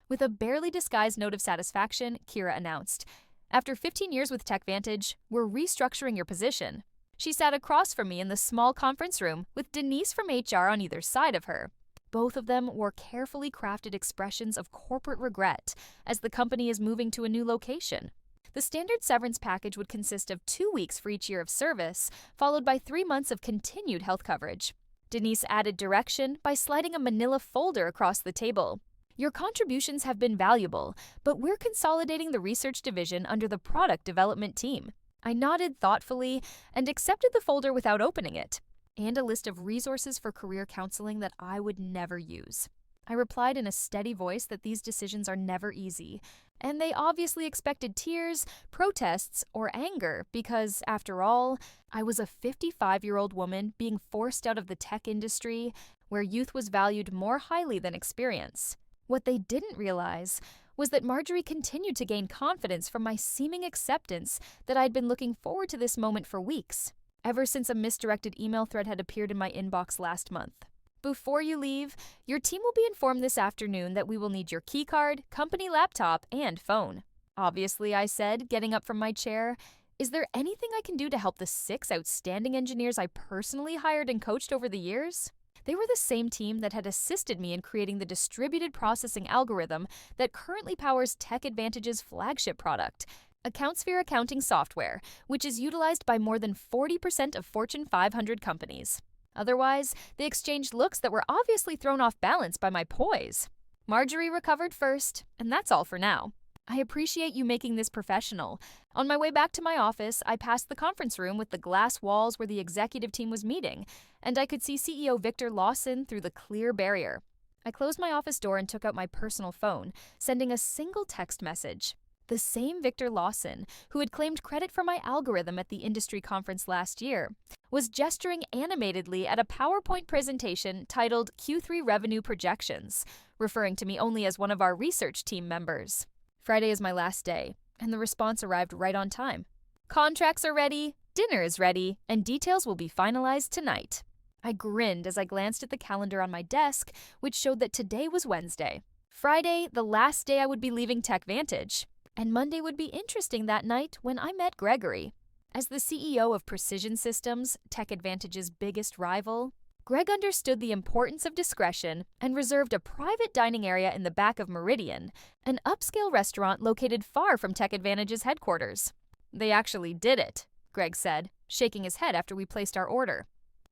With a barely disguised note of satisfaction, Kira announced, "After 15 years with Tech Vantage, we're restructuring your position." She sat across from me in the small conference room with Denise from HR on either side of her. Both of them wore carefully crafted expressions of corporate regret as the company is moving to a new location. The standard severance package would consist of 2 weeks for each year of service, followed by 3 months of continued health coverage. Denise added direction by sliding a manila folder across the table. "Your contributions have been valuable, but we're consolidating the research division under the product development team." I nodded thoughtfully and accepted the folder without opening it, and a list of resources for career counseling that I would never use. I replied in a steady voice that these decisions are never easy, and they obviously expected tears, protests, or anger because, after all, I was a 55-year-old woman being forced out of the tech industry where youth was valued more highly than experience. What they didn't realize was that Marjorie continued to gain confidence from my seeming acceptance that I'd been looking forward to this moment for weeks, ever since a misdirected email thread had appeared in my inbox last month. "Before you leave, your team will be informed this afternoon that we will need your keycard, company laptop, and phone." "Obviously," I said, getting up from my chair. "Is there anything I can do to help the 6 outstanding engineers I personally hired and coached over the years?" They were the same team that had assisted me in creating the distributed processing algorithm that currently powers Tech Vantage's flagship product, AccountSphere accounting software, which is utilized by more than 40% of Fortune 500 companies. Otherwise, they exchanged looks that were obviously thrown off balance by my poise. Marjorie recovered first, and that's all for now. "I appreciate you making this professional." On my way back to my office, I passed the conference room with the glass walls where the executive team was meeting, and I could see CEO Victor Lawson through the clear barrier. I closed my office door and took out my personal phone, sending a single text message. The same Victor Lawson, who had claimed credit for my algorithm at the industry conference last year, was gesturing animatedly at a PowerPoint presentation titled Q3 Revenue Projections, referring to me only as one of our research team members. Friday is my last day, and the response arrived right on time. "Contracts are ready, dinner is ready, and details will be finalized tonight." I grinned as I glanced at the calendar on my desk, which showed that today was Wednesday. Friday, the last day I would be leaving Tech Vantage. And Monday would be interesting that night when I met Gregory. As the CEO of Precision Systems, Tech Vantage's biggest rival, Greg understood the importance of discretion and reserved a private dining area in the back of Meridian, an upscale restaurant located far from Tech Vantage's headquarters. "They actually did it," Greg said, shaking his head after we placed our order.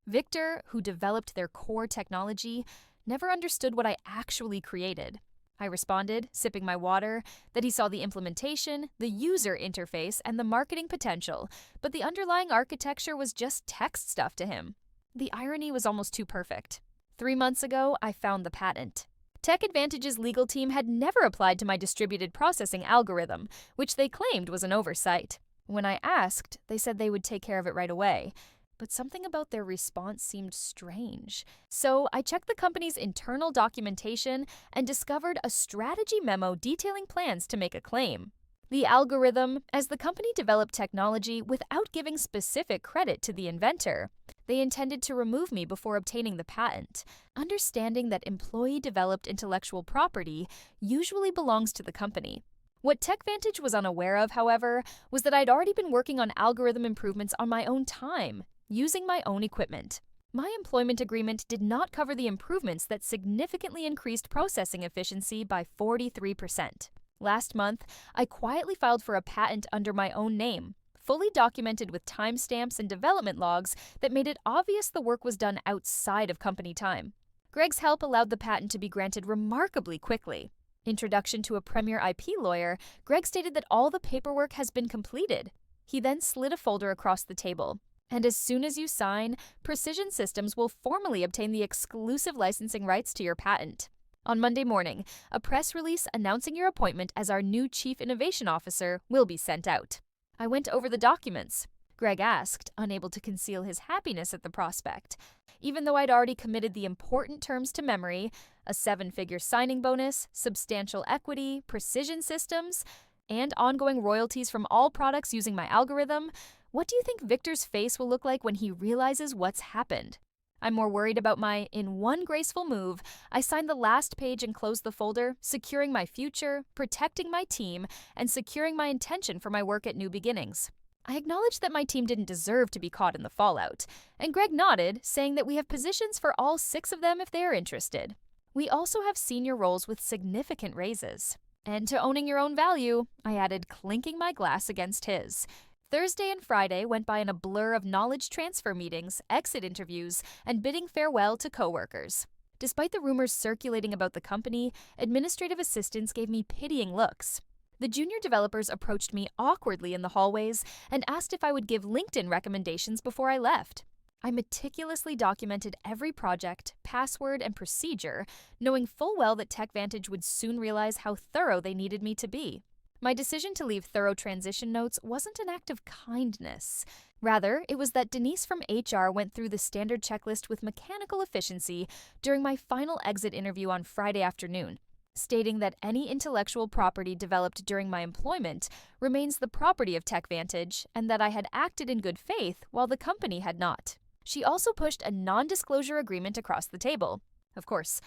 Victor, who developed their core technology, never understood what I actually created. I responded, sipping my water, that he saw the implementation, the user interface, and the marketing potential, but the underlying architecture was just text stuff to him. The irony was almost too perfect. 3 months ago, I found the patent. Tech Vantage's legal team had never applied to my distributed processing algorithm, which they claimed was an oversight. When I asked, they said they would take care of it right away. But something about their response seemed strange. So I checked the company's internal documentation and discovered a strategy memo detailing plans to make a claim. The algorithm, as the company developed technology without giving specific credit to the inventor, they intended to remove me before obtaining the patent, understanding that employee-developed intellectual property usually belongs to the company. What Tech Vantage was unaware of, however, was that I'd already been working on algorithm improvements on my own time, using my own equipment. My employment agreement did not cover the improvements that significantly increased processing efficiency by 43%. Last month, I quietly filed for a patent under my own name, fully documented with timestamps and development logs that made it obvious the work was done outside of company time. Greg's help allowed the patent to be granted remarkably quickly. Introduction to a premier IP lawyer, Greg stated that all the paperwork has been completed. He then slid a folder across the table. "And as soon as you sign, Precision Systems will formally obtain the exclusive licensing rights to your patent. On Monday morning, a press release announcing your appointment as our new Chief Innovation Officer will be sent out." I went over the documents. Greg asked, unable to conceal his happiness at the prospect. Even though I'd already committed the important terms to memory, a 7-figure signing bonus, substantial equity, Precision Systems, and ongoing royalties from all products using my algorithm, what do you think Victor's face will look like when he realizes what's happened? I'm more worried about in one graceful move, I signed the last page and closed the folder, securing my future, protecting my team, and securing my intention for my work at New Beginnings. I acknowledged that my team didn't deserve to be caught in the fallout, and Greg nodded, saying that we have positions for all 6 of them if they are interested. We also have senior roles with significant raises. And to owning your own value, I added, clinking my glass against his. Thursday and Friday went by in a blur of knowledge transfer meetings, exit interviews, and bidding farewell to coworkers. Despite the rumors circulating about the company, administrative assistants gave me pitying looks. The junior developers approached me awkwardly in the hallways and asked if I would give LinkedIn recommendations before I left. I meticulously documented every project, password, and procedure, knowing full well that Tech Vantage would soon realize how thorough they needed me to be. My decision to leave thorough transition notes wasn't an act of kindness. Rather, it was that Denise from HR went through the standard checklist with mechanical efficiency during my final exit interview on Friday afternoon, stating that any intellectual property developed during my employment remains the property of Tech Vantage and that I had acted in good faith while the company had not. She also pushed a non-disclosure agreement across the table. Of course,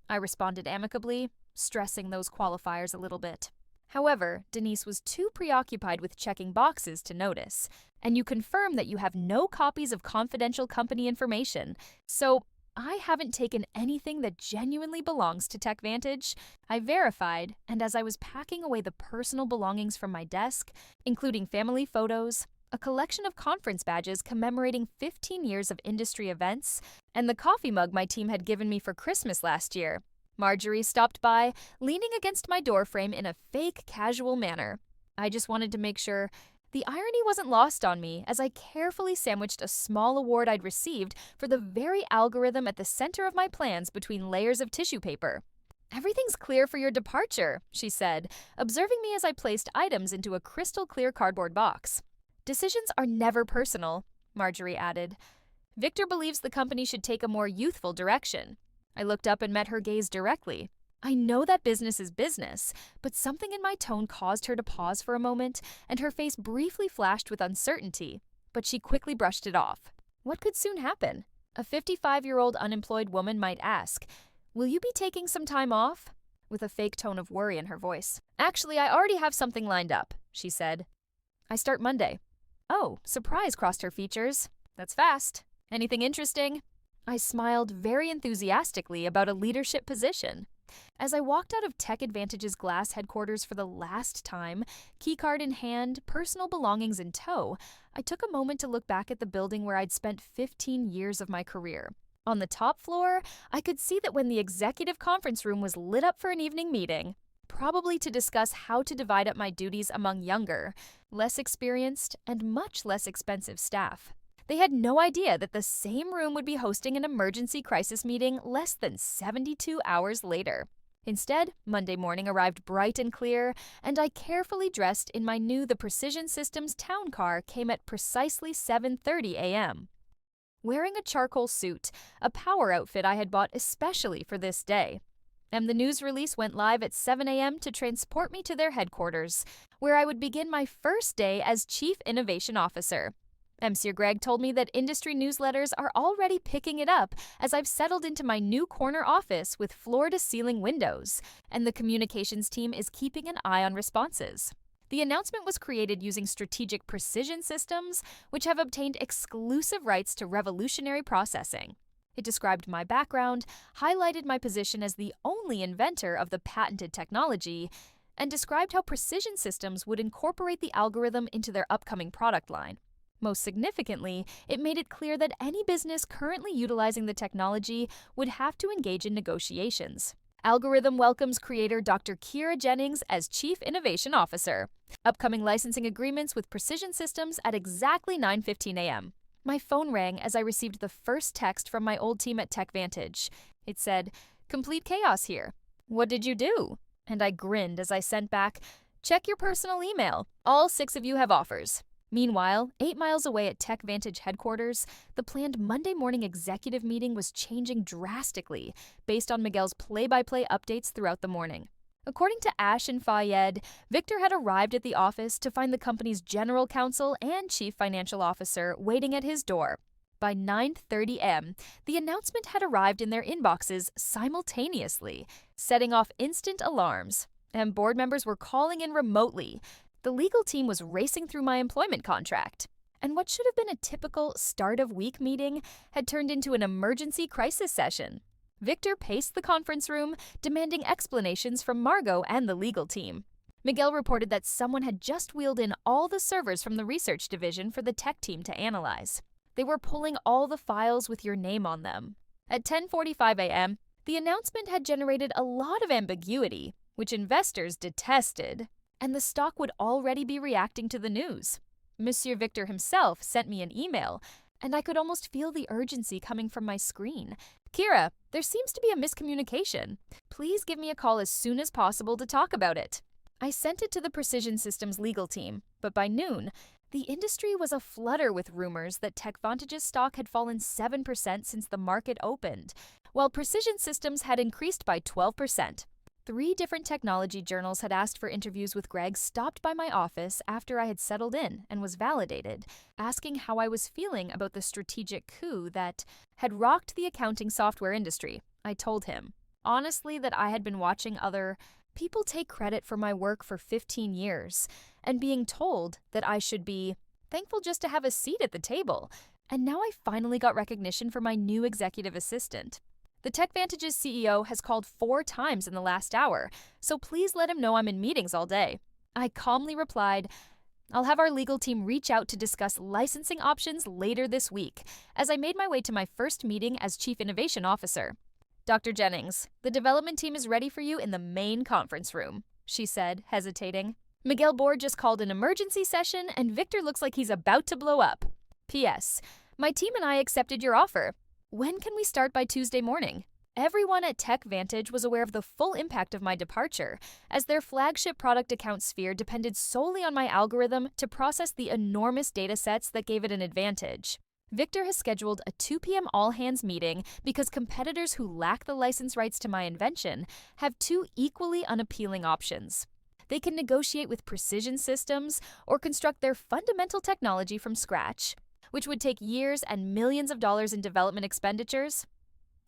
I responded amicably, stressing those qualifiers a little bit. However, Denise was too preoccupied with checking boxes to notice, and you confirm that you have no copies of confidential company information, so I haven't taken anything that genuinely belongs to Tech Vantage. I verified, and as I was packing away the personal belongings from my desk, including family photos, a collection of conference badges commemorating 15 years of industry events, and the coffee mug my team had given me for Christmas last year, Marjorie stopped by, leaning against my doorframe in a fake, casual manner. I just wanted to make sure the irony wasn't lost on me as I carefully sandwiched a small award I'd received for the very algorithm at the center of my plans between layers of tissue paper. "Everything's clear for your departure," she said, observing me as I placed items into a crystal-clear cardboard box. "Decisions are never personal," Marjorie added. "Victor believes the company should take a more youthful direction." I looked up and met her gaze directly. I know that business is business, but something in my tone caused her to pause for a moment, and her face briefly flashed with uncertainty, but she quickly brushed it off. What could soon happen? A 55-year-old unemployed woman might ask, "Will you be taking some time off?" with a fake tone of worry in her voice. "Actually, I already have something lined up," she said. "I start Monday." Oh, surprise crossed her features. That's fast. Anything interesting? I smiled very enthusiastically about a leadership position. As I walked out of Tech Vantage's glass headquarters for the last time, keycard in hand, personal belongings in tow, I took a moment to look back at the building where I'd spent 15 years of my career. On the top floor, I could see that when the executive conference room was lit up for an evening meeting, probably to discuss how to divide up my duties among younger, less experienced, and much less expensive staff. They had no idea that the same room would be hosting an emergency crisis meeting less than 72 hours later. Instead, Monday morning arrived bright and clear, and I carefully dressed in my new The Precision Systems town car came at precisely 7:30 a.m. Wearing a charcoal suit, a power outfit I had bought especially for this day. And the news release went live at 7 a.m. to transport me to their headquarters, where I would begin my first day as Chief Innovation Officer. Monsieur Greg told me that industry newsletters are already picking it up as I've settled into my new corner office with floor-to-ceiling windows, and the communications team is keeping an eye on responses. The announcement was created using strategic precision systems, which have obtained exclusive rights to revolutionary processing. It described my background, highlighted my position as the only inventor of the patented technology, and described how precision systems would incorporate the algorithm into their upcoming product line. Most significantly, it made it clear that any business currently utilizing the technology would have to engage in negotiations. Algorithm welcomes creator Dr. Jennings as Chief Innovation Officer. Upcoming licensing agreements with Precision Systems at exactly 9:15 a.m. My phone rang as I received the first text from my old team at Tech Vantage. It said, "Complete chaos here. What did you do?" And I grinned as I sent back, "Check your personal email. All 6 of you have offers." Meanwhile, 8 miles away at Tech Vantage headquarters, the planned Monday morning executive meeting was changing drastically based on Miguel's play-by-play updates throughout the morning. According to Ash and Fayed, Victor had arrived at the office to find the company's general counsel and chief financial officer waiting at his door. by 9:30 a.m., the announcement had arrived in their inboxes simultaneously, setting off instant alarms, and board members were calling in remotely. The legal team was racing through my employment contract, and what should have been a typical start-of-week meeting had turned into an emergency crisis session. Victor paced the conference room, demanding explanations from Margot and the legal team. Miguel reported that someone had just wheeled in all the servers from the research division for the tech team to analyze. They were pulling all the files with your name on them. At 10:45 a.m., the announcement had generated a lot of ambiguity, which investors detested, and the stock would already be reacting to the news. Monsieur Victor himself sent me an email, and I could almost feel the urgency coming from my screen. "Kira, there seems to be a miscommunication. Please give me a call as soon as possible to talk about it." I sent it to the Precision Systems legal team, but by noon, the industry was aflutter with rumors that Tech Vantage's stock had fallen 7% since the market opened, while Precision Systems had increased by 12%. 3 different technology journals had asked for interviews with Greg stopped by my office after I had settled in and was validated, asking how I was feeling about the strategic coup that had rocked the accounting software industry. I told him, honestly, that I had been watching other people take credit for my work for 15 years, and being told that I should be thankful just to have a seat at the table. And now I finally got recognition for my new executive assistant. The Tech Vantage's CEO has called 4 times in the last hour, so please let him know I'm in meetings all day. I calmly replied, I'll have our legal team reach out to discuss licensing options later this week, as I made my way to my first meeting as Chief Innovation Officer. "Dr. Jennings, the development team is ready for you in the main conference room," she said, hesitating. "Miguel Board just called an emergency session, and Victor looks like he's about to blow up. P.S. My team and I accepted your offer. When can we start by Tuesday morning?" Everyone at Tech Vantage was aware of the full impact of my departure, as their flagship product account Sphere depended solely on my algorithm to process the enormous data sets that gave it an advantage. Victor has scheduled a 2 p.m. all-hands meeting because competitors who lack the license rights to my invention have 2 equally unappealing options. They can negotiate with Precision Systems or construct their fundamental technology from scratch, which would take years and millions of dollars in development expenditures.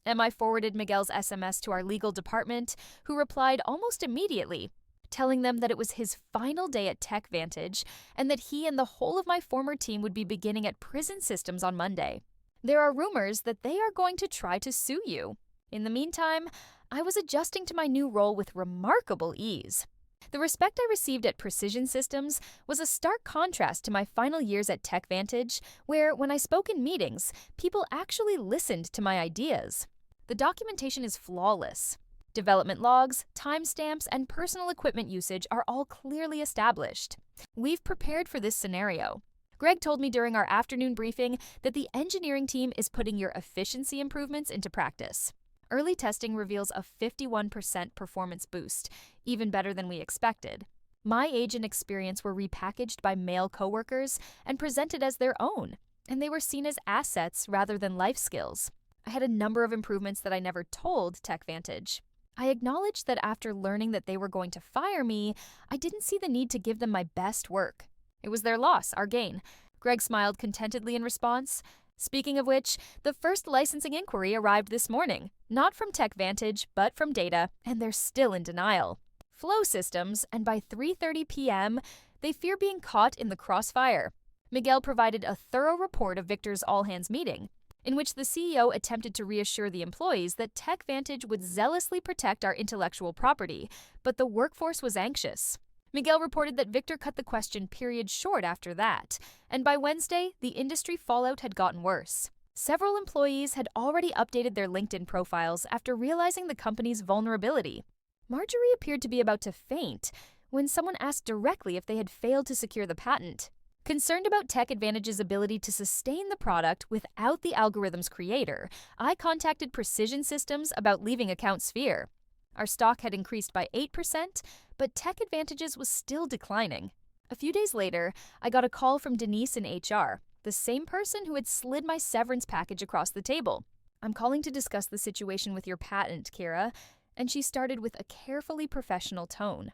I forwarded Miguel's SMS to our legal department, who replied almost immediately, telling them that it was his final day at Tech Vantage and that he and the whole of my former team would be beginning at Prison Systems on Monday. There are rumors that they are going to try to sue you. In the meantime, I was adjusting to my new role with remarkable ease. The respect I received at Precision Systems was a stark contrast to my final years at Tech Vantage, where, when I spoke in meetings, people actually listened to my ideas. The documentation is flawless. Development logs, timestamps, and personal equipment usage are all clearly established. We've prepared for this scenario. Greg told me during our afternoon briefing that the engineering team is putting your efficiency improvements into practice. Early testing reveals a 51% performance boost, even better than we expected. My age and experience were repackaged by male coworkers and presented as their own, and they were seen as assets rather than life skills. I had a number of improvements that I never told Tech Vantage. I acknowledged that after learning that they were going to fire me, I didn't see the need to give them my best work. It was their loss, our gain. Greg smiled contentedly in response. Speaking of which, the first licensing inquiry arrived this morning, not from Tech Vantage, but from Data, and they're still in denial. Flow Systems, and by 3:30 p.m., they fear being caught in the crossfire. Miguel provided a thorough report of Victor's all-hands meeting, in which the CEO attempted to reassure the employees that Tech Vantage would zealously protect our intellectual property, but the workforce was anxious. Miguel reported that Victor cut the question period short after that, and by Wednesday, the industry fallout had gotten worse. Several employees had already updated their LinkedIn profiles after realizing the company's vulnerability. Marjorie appeared to be about to faint when someone asked directly if they had failed to secure the patent. Concerned about Tech Vantage's ability to sustain the product without the algorithm's creator, I contacted Precision Systems about leaving account Sphere. Our stock had increased by 8%, but Tech Vantage's was still declining. A few days later, I got a call from Denise in HR, the same person who had slid my severance package across the table. "I'm calling to discuss the situation with your patent, Kira," and she started with a carefully professional tone.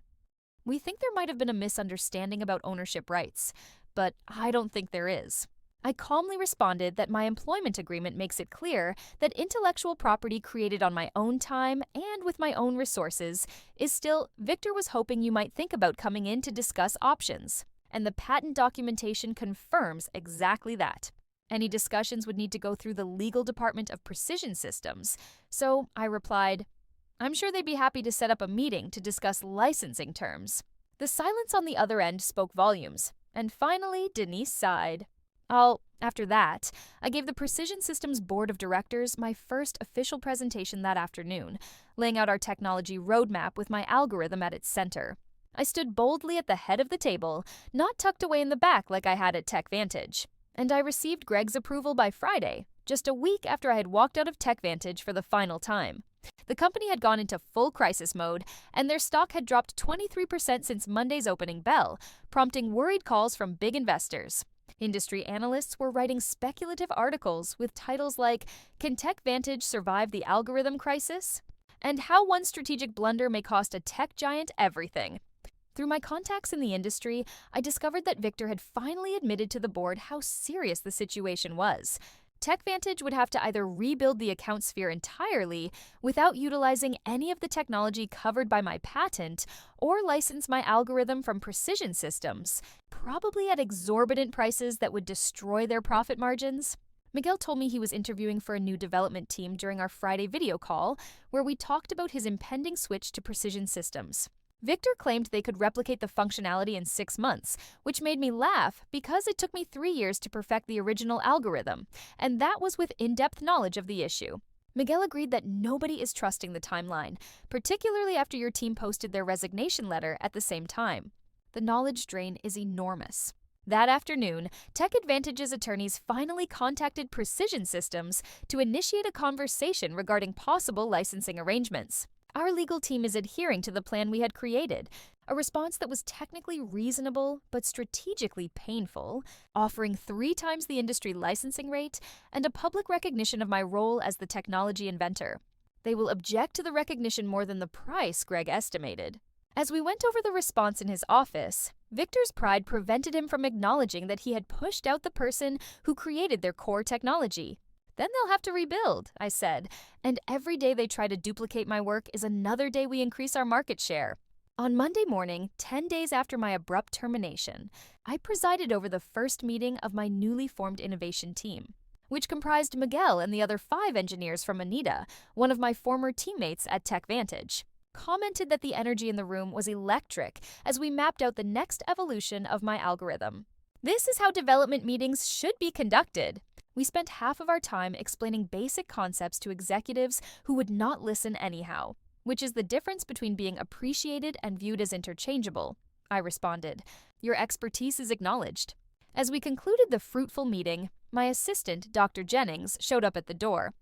"We think there might have been a misunderstanding about ownership rights, but I don't think there is. I calmly responded that my employment agreement makes it clear that intellectual property created on my own time and with my own resources is still, Victor was hoping you might think about coming in to discuss options. And the patent documentation confirms exactly that. Any discussions would need to go through the legal department of Precision Systems. So I replied, I'm sure they'd be happy to set up a meeting to discuss licensing terms. The silence on the other end spoke volumes. And finally, Denise sighed. After that, I gave the Precision Systems Board of Directors my first official presentation that afternoon, laying out our technology roadmap with my algorithm at its center. I stood boldly at the head of the table, not tucked away in the back like I had at Tech Vantage. And I received Greg's approval by Friday, just a week after I had walked out of Tech Vantage for the final time. The company had gone into full crisis mode, and their stock had dropped 23% since Monday's opening bell, prompting worried calls from big investors. Industry analysts were writing speculative articles with titles like, Can Tech Vantage survive the algorithm crisis? And How One Strategic Blunder May Cost a Tech Giant Everything. Through my contacts in the industry, I discovered that Victor had finally admitted to the board how serious the situation was. Tech Vantage would have to either rebuild the account sphere entirely without utilizing any of the technology covered by my patent, or license my algorithm from Precision Systems, probably at exorbitant prices that would destroy their profit margins. Miguel told me he was interviewing for a new development team during our Friday video call, where we talked about his impending switch to Precision Systems. Victor claimed they could replicate the functionality in 6 months, which made me laugh because it took me 3 years to perfect the original algorithm, and that was with in-depth knowledge of the issue. Miguel agreed that nobody is trusting the timeline, particularly after your team posted their resignation letter at the same time. The knowledge drain is enormous. That afternoon, Tech Vantage's attorneys finally contacted Precision Systems to initiate a conversation regarding possible licensing arrangements. Our legal team is adhering to the plan we had created, a response that was technically reasonable but strategically painful, offering 3 times the industry licensing rate and a public recognition of my role as the technology inventor. They will object to the recognition more than the price Greg estimated. As we went over the response in his office, Victor's pride prevented him from acknowledging that he had pushed out the person who created their core technology. Then they'll have to rebuild, I said, and every day they try to duplicate my work is another day we increase our market share. On Monday morning, 10 days after my abrupt termination, I presided over the first meeting of my newly formed innovation team, which comprised Miguel and the other 5 engineers from Anita, one of my former teammates at Tech Vantage. Commented that the energy in the room was electric as we mapped out the next evolution of my algorithm. This is how development meetings should be conducted. We spent half of our time explaining basic concepts to executives who would not listen anyhow, which is the difference between being appreciated and viewed as interchangeable. I responded, Your expertise is acknowledged. As we concluded the fruitful meeting, my assistant, Dr. Jennings, showed up at the door.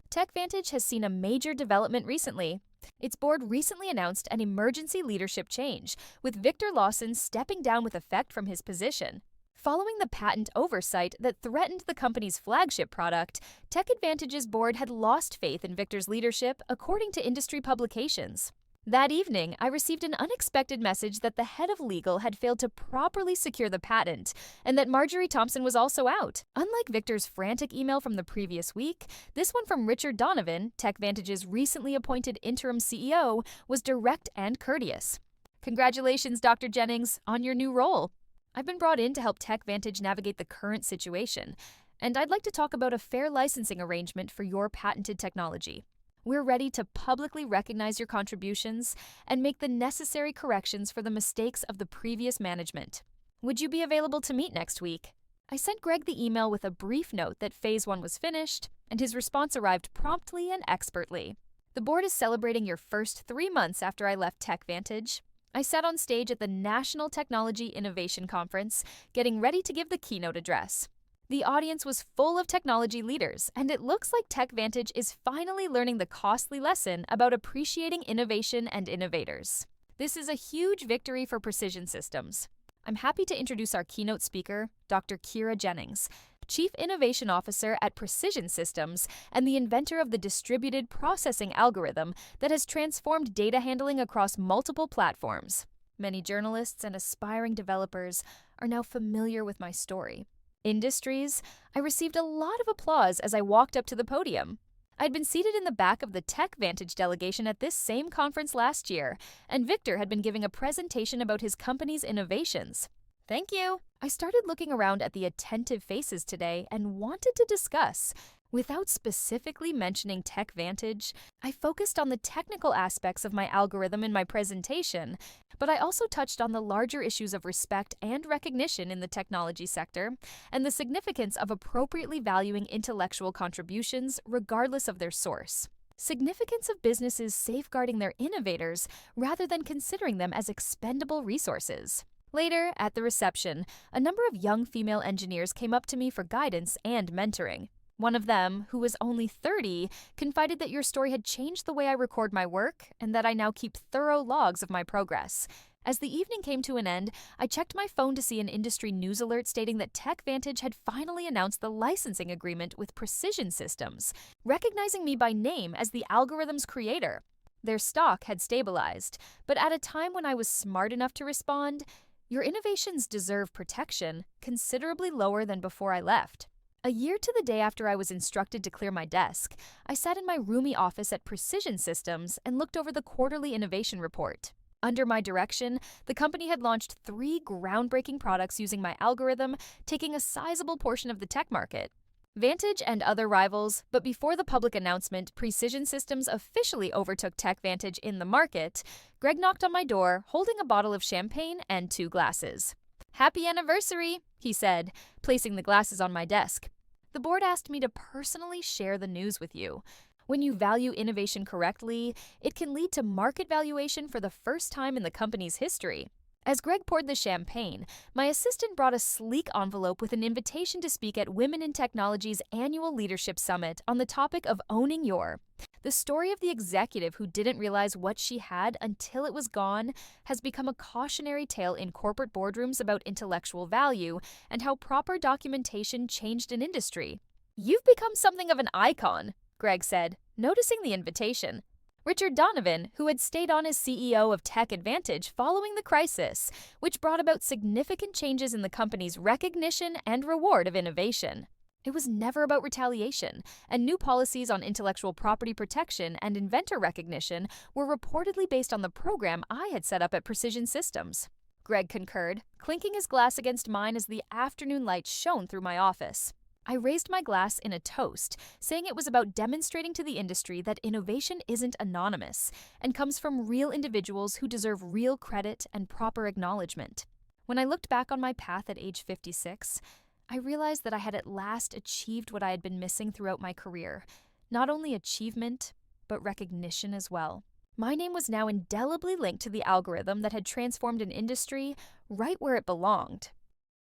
Tech Vantage has seen a major development recently. Its board recently announced an emergency leadership change, with Victor Lawson stepping down with effect from his position. Following the patent oversight that threatened the company's flagship product, Tech Vantage's board had lost faith in Victor's leadership, according to industry publications. That evening, I received an unexpected message that the head of legal had failed to properly secure the patent, and that Marjorie Thompson was also out. Unlike Victor's frantic email from the previous week, this one from Richard Donovan, Tech Vantage's recently appointed interim CEO, was direct and courteous. Congratulations, Dr. Jennings, on your new role. I've been brought in to help Tech Vantage navigate the current situation, and I'd like to talk about a fair licensing arrangement for your patented technology. We're ready to publicly recognize your contributions and make the necessary corrections for the mistakes of the previous management. Would you be available to meet next week? I sent Greg the email with a brief note that Phase 1 was finished, and his response arrived promptly and expertly. The board is celebrating your first 3 months after I left Tech Vantage. I sat on stage at the National Technology Innovation Conference, getting ready to give the keynote address. The audience was full of technology leaders, and it looks like Tech Vantage is finally learning the costly lesson about appreciating innovation and innovators. This is a huge victory for Precision Systems. I'm happy to introduce our keynote speaker, Dr. Kira Jennings, Chief Innovation Officer at Precision Systems and the inventor of the distributed processing algorithm that has transformed data handling across multiple platforms. Many journalists and aspiring developers are now familiar with my story. Industries, I received a lot of applause as I walked up to the podium. I'd been seated in the back of the Tech Vantage delegation at this same conference last year, and Victor had been giving a presentation about his company's innovations. Thank you. I started looking around at the attentive faces today and wanted to discuss. Without specifically mentioning Tech Vantage, I focused on the technical aspects of my algorithm in my presentation, but I also touched on the larger issues of respect and recognition in the technology sector, and the significance of appropriately valuing intellectual contributions regardless of their source. Significance of businesses safeguarding their innovators rather than considering them as expendable resources. Later, at the reception, a number of young female engineers came up to me for guidance and mentoring. One of them, who was only 30, confided that your story had changed the way I record my work and that I now keep thorough logs of my progress. As the evening came to an end, I checked my phone to see an industry news alert stating that Tech Vantage had finally announced the licensing agreement with Precision Systems, recognizing me by name as the algorithm's creator. Their stock had stabilized, but at a time when I was smart enough to respond, "Your innovations deserve protection," considerably lower than before I left. A year to the day after I was instructed to clear my desk, I sat in my roomy office at Precision Systems and looked over the quarterly innovation report. Under my direction, the company had launched 3 groundbreaking products using my algorithm, taking a sizable portion of the tech market. Vantage and other rivals, but before the public announcement, Precision Systems officially overtook Tech Vantage in the market, Greg knocked on my door, holding a bottle of champagne and 2 glasses. "Happy anniversary," he said, placing the glasses on my desk. "The board asked me to personally share the news with you. When you value innovation correctly, it can lead to market valuation for the first time in the company's history." As Greg poured the champagne, my assistant brought a sleek envelope with an invitation to speak at Women in Technology's annual leadership summit on the topic of owning your. The story of the executive who didn't realize what she had until it was gone has become a cautionary tale in corporate boardrooms about intellectual value and how proper documentation changed an industry. "You've become something of an icon," Greg said, noticing the invitation. Richard Donovan, who had stayed on as CEO of Tech Vantage following the crisis, which brought about significant changes in the company's recognition and reward of innovation. It was never about retaliation, and new policies on intellectual property protection and inventor recognition were reportedly based on the program I had set up at Precision Systems. Greg concurred, clinking his glass against mine as the afternoon light shone through my office. I raised my glass in a toast, saying it was about demonstrating to the industry that innovation isn't anonymous and comes from real individuals who deserve real credit and proper acknowledgement. When I looked back on my path at age 56, I realized that I had at last achieved what I had been missing throughout my career. Not only achievement, but recognition as well. My name was now indelibly linked to the algorithm that had transformed an industry right where it belonged.